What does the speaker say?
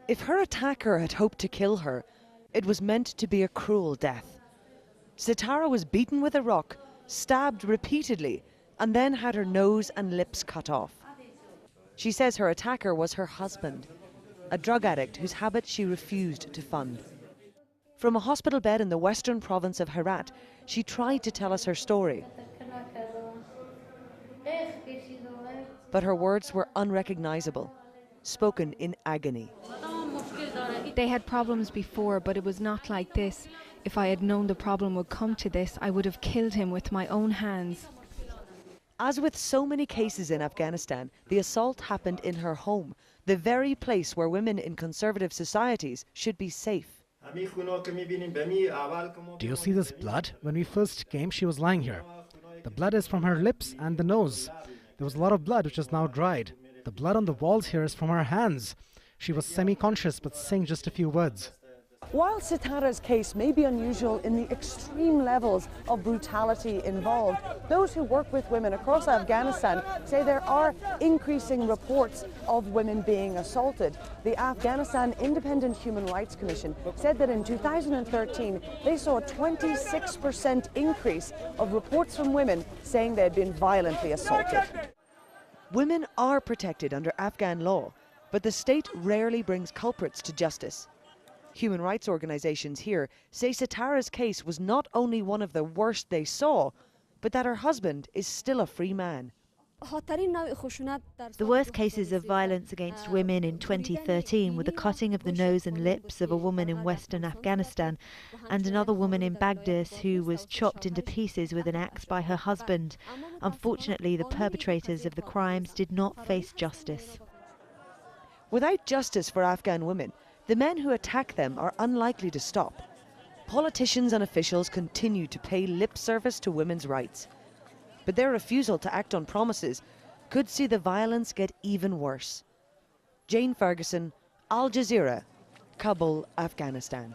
If her attacker had hoped to kill her, it was meant to be a cruel death. Sitara was beaten with a rock, stabbed repeatedly, and then had her nose and lips cut off. She says her attacker was her husband, a drug addict whose habit she refused to fund. From a hospital bed in the western province of Herat, she tried to tell us her story. But her words were unrecognizable, spoken in agony. They had problems before, but it was not like this. If I had known the problem would come to this, I would have killed him with my own hands. As with so many cases in Afghanistan, the assault happened in her home, the very place where women in conservative societies should be safe. Do you see this blood? When we first came, she was lying here. The blood is from her lips and the nose. There was a lot of blood which is now dried. The blood on the walls here is from her hands. She was semi-conscious but saying just a few words. While Sitara's case may be unusual in the extreme levels of brutality involved, those who work with women across Afghanistan say there are increasing reports of women being assaulted. The Afghanistan Independent Human Rights Commission said that in 2013 they saw a 26% increase of reports from women saying they had been violently assaulted. Women are protected under Afghan law, but the state rarely brings culprits to justice. Human rights organizations here say Sitara's case was not only one of the worst they saw, but that her husband is still a free man. The worst cases of violence against women in 2013 were the cutting of the nose and lips of a woman in western Afghanistan and another woman in Baghdad who was chopped into pieces with an axe by her husband. Unfortunately, the perpetrators of the crimes did not face justice. Without justice for Afghan women, the men who attack them are unlikely to stop. Politicians and officials continue to pay lip service to women's rights. But their refusal to act on promises could see the violence get even worse. Jane Ferguson, Al Jazeera, Kabul, Afghanistan.